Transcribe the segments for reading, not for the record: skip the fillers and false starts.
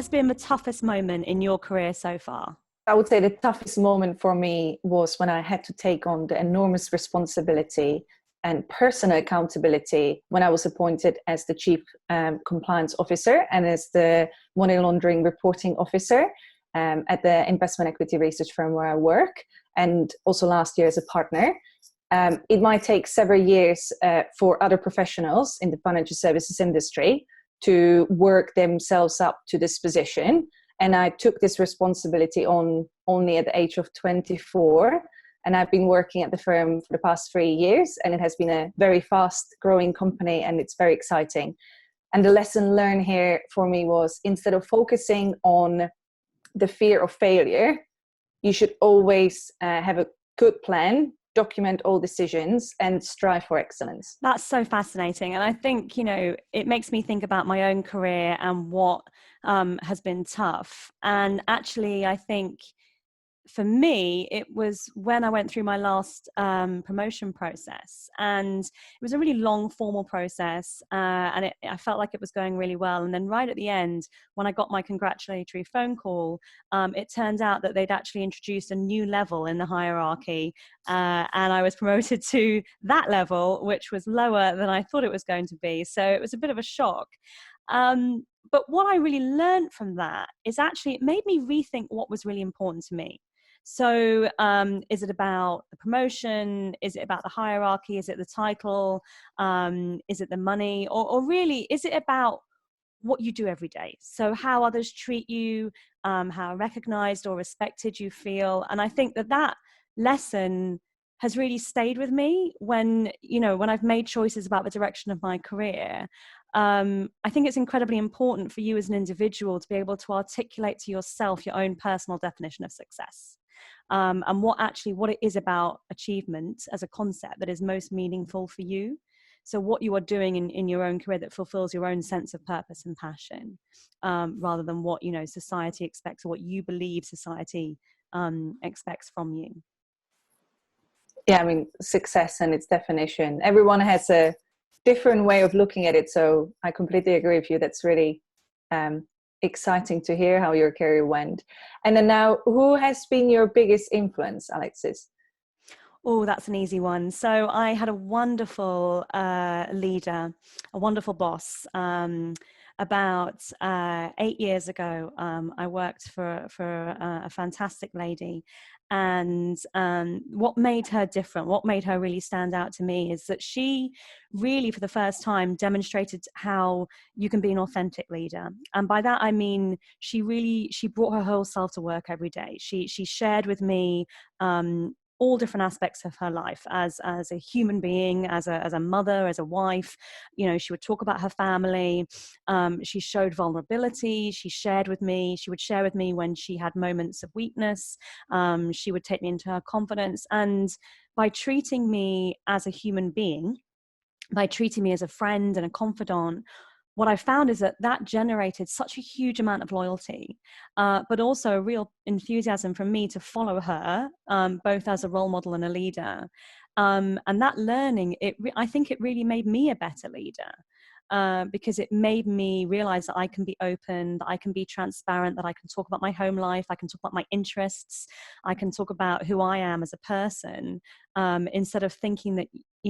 has been the toughest moment in your career so far? I would say the toughest moment for me was when I had to take on the enormous responsibility and personal accountability when I was appointed as the Chief Compliance Officer and as the Money Laundering Reporting Officer at the investment equity research firm where I work, and also last year as a partner. It might take several years for other professionals in the financial services industry to work themselves up to this position. And I took this responsibility on only at the age of 24. And I've been working at the firm for the past 3 years, and it has been a very fast growing company, and it's very exciting. And the lesson learned here for me was, instead of focusing on the fear of failure, you should always have a good plan, document all decisions, and strive for excellence. That's so fascinating. And I think, it makes me think about my own career and what has been tough. And actually, I think for me, it was when I went through my last promotion process, and it was a really long formal process, and I felt like it was going really well. And then right at the end, when I got my congratulatory phone call, it turned out that they'd actually introduced a new level in the hierarchy, and I was promoted to that level, which was lower than I thought it was going to be. So it was a bit of a shock. But what I really learned from that is actually it made me rethink what was really important to me. So is it about the promotion? Is it about the hierarchy? Is it the title? Is it the money? Or really, is it about what you do every day? So how others treat you, how recognized or respected you feel. And I think that lesson has really stayed with me when I've made choices about the direction of my career. I think it's incredibly important for you as an individual to be able to articulate to yourself your own personal definition of success. And what it is about achievement as a concept that is most meaningful for you. So what you are doing in your own career that fulfills your own sense of purpose and passion, rather than what, society expects or what you believe society expects from you. Yeah, I mean, success and its definition. Everyone has a different way of looking at it. So I completely agree with you. That's really exciting to hear how your career went. And then now, who has been your biggest influence, Alexis? Oh, that's an easy one. So I had a wonderful leader, a wonderful boss. About 8 years ago, I worked for a fantastic lady. And what made her different, what made her really stand out to me is that she really, for the first time, demonstrated how you can be an authentic leader. And by that, I mean, she brought her whole self to work every day. She shared with me all different aspects of her life as a human being, as a mother, as a wife. She would talk about her family. She showed vulnerability. She would share with me when she had moments of weakness. She would take me into her confidence. And by treating me as a human being, by treating me as a friend and a confidant, what I found is that generated such a huge amount of loyalty, but also a real enthusiasm from me to follow her, both as a role model and a leader. And that learning, I think it really made me a better leader. Because it made me realize that I can be open, that I can be transparent, that I can talk about my home life, I can talk about my interests, I can talk about who I am as a person, instead of thinking that,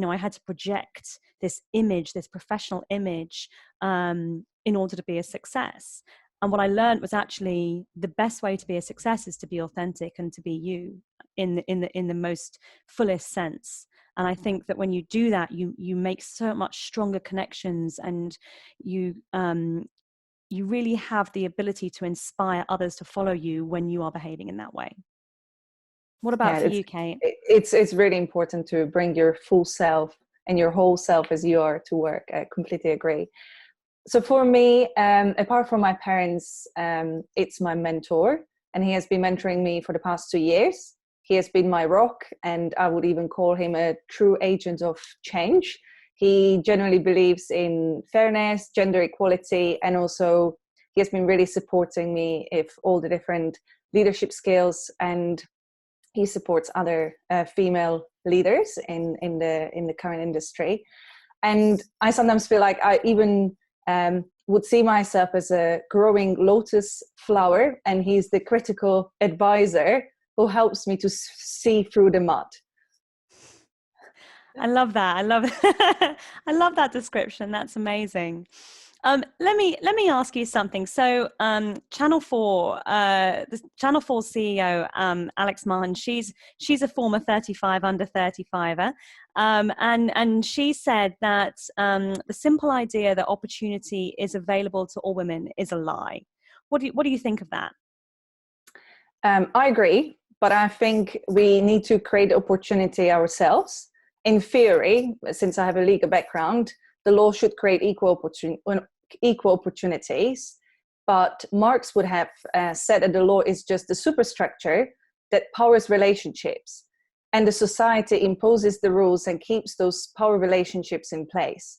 I had to project this image, this professional image, in order to be a success. And what I learned was actually the best way to be a success is to be authentic and to be you in the most fullest sense. And I think that when you do that, you make so much stronger connections, and you really have the ability to inspire others to follow you when you are behaving in that way. What about for you, Kate? It's really important to bring your full self and your whole self as you are to work. I completely agree. So for me, apart from my parents, it's my mentor, and he has been mentoring me for the past 2 years. He has been my rock, and I would even call him a true agent of change. He generally believes in fairness, gender equality, and also he has been really supporting me with all the different leadership skills, and he supports other female leaders in the current industry. And I sometimes feel like I even would see myself as a growing lotus flower, and he's the critical advisor who helps me to see through the mud. I love that. I love I love that description. That's amazing. Let me ask you something. So, the Channel 4 CEO, Alex Mahan, she's a former 35 under 35er, and she said that the simple idea that opportunity is available to all women is a lie. What do you think of that? I agree, but I think we need to create opportunity ourselves. In theory, since I have a legal background, the law should create equal opportunities. But Marx would have said that the law is just the superstructure that powers relationships, and the society imposes the rules and keeps those power relationships in place.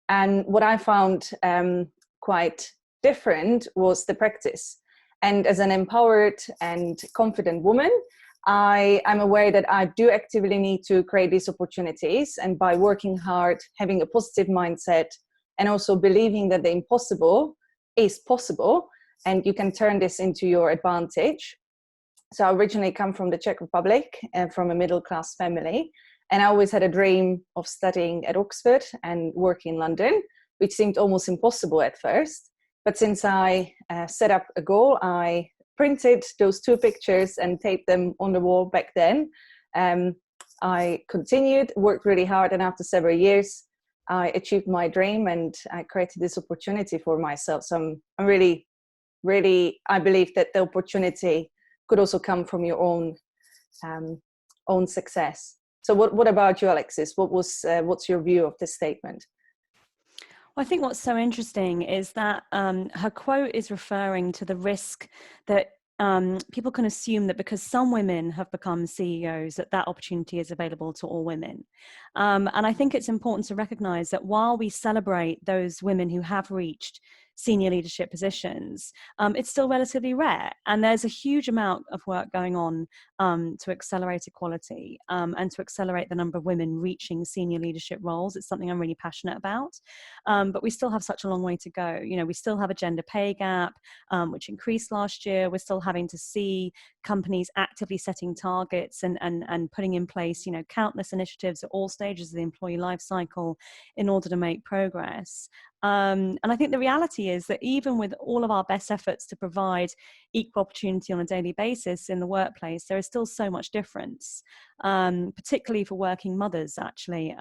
And what I found quite different was the practice. And as an empowered and confident woman, I'm aware that I do actively need to create these opportunities. And by working hard, having a positive mindset, and also believing that the impossible is possible, and you can turn this into your advantage. So I originally come from the Czech Republic and from a middle-class family. And I always had a dream of studying at Oxford and working in London, which seemed almost impossible at first. But since I set up a goal, I printed those two pictures and taped them on the wall back then. I continued, worked really hard, and after several years, I achieved my dream and I created this opportunity for myself. So I'm really, really, I believe that the opportunity could also come from your own success. So what about you, Alexis? What's your view of this statement? Well, I think what's so interesting is that her quote is referring to the risk that people can assume that because some women have become CEOs, that opportunity is available to all women. And I think it's important to recognize that while we celebrate those women who have reached senior leadership positions, it's still relatively rare. And there's a huge amount of work going on to accelerate equality and to accelerate the number of women reaching senior leadership roles. It's something I'm really passionate about. But we still have such a long way to go. You know, we still have a gender pay gap, which increased last year. We're still having to see companies actively setting targets and putting in place, you know, countless initiatives at all stages of the employee life cycle in order to make progress. And I think the reality is that even with all of our best efforts to provide equal opportunity on a daily basis in the workplace, there is still so much difference, particularly for working mothers, actually.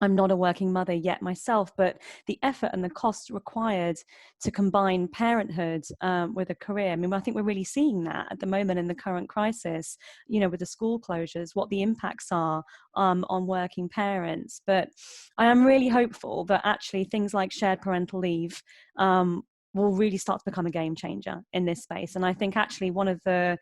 I'm not a working mother yet myself, but the effort and the cost required to combine parenthood with a career. I mean, I think we're really seeing that at the moment in the current crisis, you know, with the school closures, what the impacts are on working parents. But I am really hopeful that actually things like shared parental leave will really start to become a game changer in this space. And I think actually one of the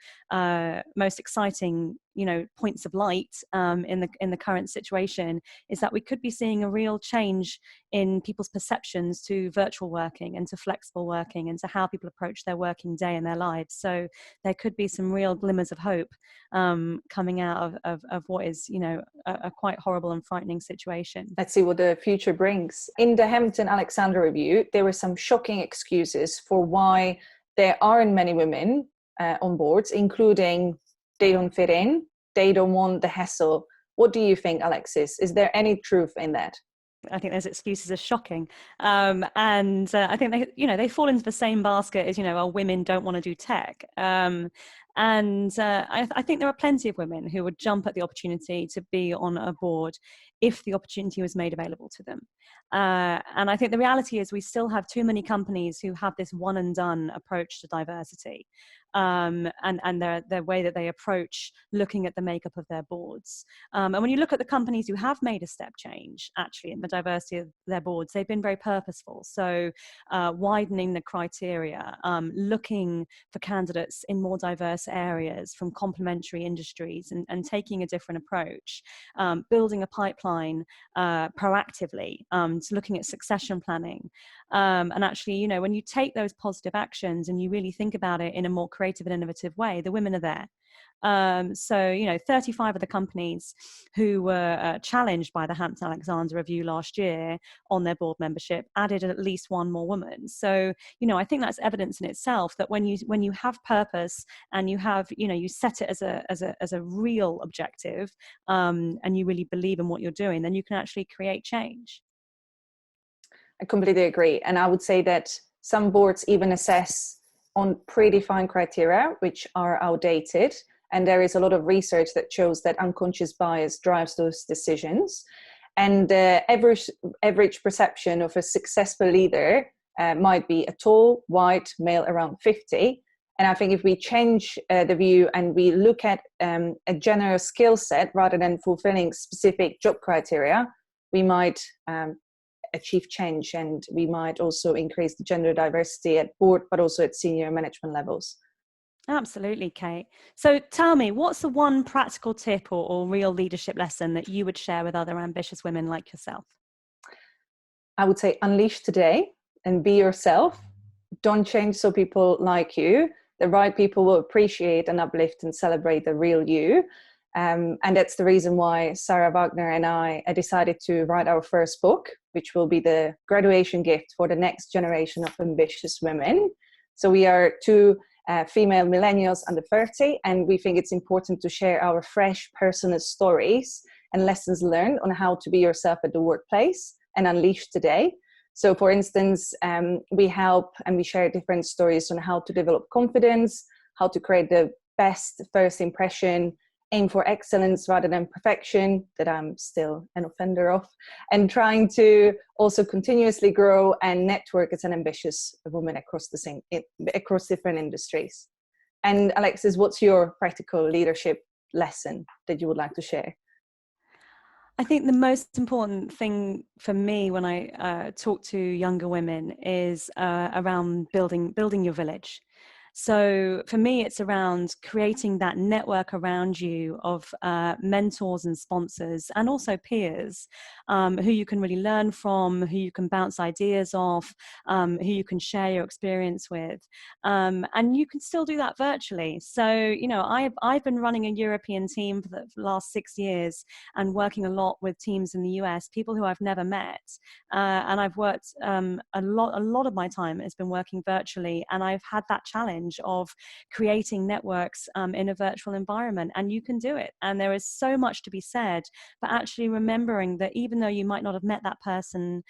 most exciting, you know, points of light in the current situation is that we could be seeing a real change in people's perceptions to virtual working and to flexible working and to how people approach their working day in their lives. So there could be some real glimmers of hope coming out of what is, you know, a quite horrible and frightening situation. Let's see what the future brings. In the Hampton Alexander review, there were some shocking excuses for why there aren't many women on boards, including they don't fit in, they don't want the hassle. What do you think, Alexis? Is there any truth in that? I think those excuses are shocking, and I think they fall into the same basket as, you know, women don't want to do tech, I think there are plenty of women who would jump at the opportunity to be on a board if the opportunity was made available to them. And I think the reality is we still have too many companies who have this one and done approach to diversity, and their way that they approach looking at the makeup of their boards. And when you look at the companies who have made a step change, actually, in the diversity of their boards, they've been very purposeful. So widening the criteria, looking for candidates in more diverse areas from complementary industries and taking a different approach, building a pipeline proactively, to looking at succession planning. And actually, you know, when you take those positive actions and you really think about it in a more creative and innovative way, the women are there. So, 35 of the companies who were challenged by the Hampton Alexander Review last year on their board membership added at least one more woman. So, I think that's evidence in itself that when you have purpose and you have, you set it as a real objective, and you really believe in what you're doing, then you can actually create change. I completely agree. And I would say that some boards even assess on predefined criteria, which are outdated. And there is a lot of research that shows that unconscious bias drives those decisions. And the average perception of a successful leader might be a tall, white male around 50. And I think if we change the view and we look at a general skill set rather than fulfilling specific job criteria, we might achieve change, and we might also increase the gender diversity at board, but also at senior management levels. Absolutely, Kate. So tell me, what's the one practical tip or real leadership lesson that you would share with other ambitious women like yourself? I would say unleash today and be yourself. Don't change so people like you. The right people will appreciate and uplift and celebrate the real you. And that's the reason why Sarah Wagner and I decided to write our first book, which will be the graduation gift for the next generation of ambitious women. So we are two female millennials under 30, and we think it's important to share our fresh personal stories and lessons learned on how to be yourself at the workplace and unleash today. So for instance, we help and we share different stories on how to develop confidence, how to create the best first impression, aim for excellence rather than perfection, that I'm still an offender of, and trying to also continuously grow and network as an ambitious woman across different industries. And Alexis, what's your practical leadership lesson that you would like to share? I think the most important thing for me when I talk to younger women is around building your village. So for me, it's around creating that network around you of mentors and sponsors, and also peers who you can really learn from, who you can bounce ideas off, who you can share your experience with. And you can still do that virtually. So, I've been running a European team for the last 6 years and working a lot with teams in the US, people who I've never met. And I've worked a lot of my time has been working virtually, and I've had that challenge of creating networks in a virtual environment, and you can do it. And there is so much to be said for actually remembering that even though you might not have met that person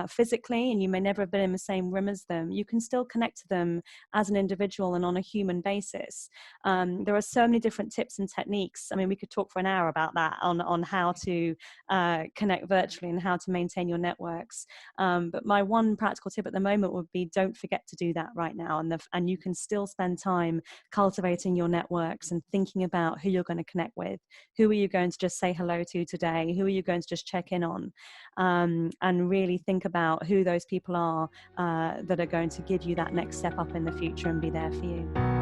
physically, and you may never have been in the same room as them, you can still connect to them as an individual and on a human basis. There are so many different tips and techniques. I mean, we could talk for an hour about that on how to connect virtually and how to maintain your networks. But my one practical tip at the moment would be, don't forget to do that right now. And you can still spend time cultivating your networks and thinking about who you're going to connect with. Who are you going to just say hello to today? Who are you going to just check in on? And really think about who those people are that are going to give you that next step up in the future and be there for you.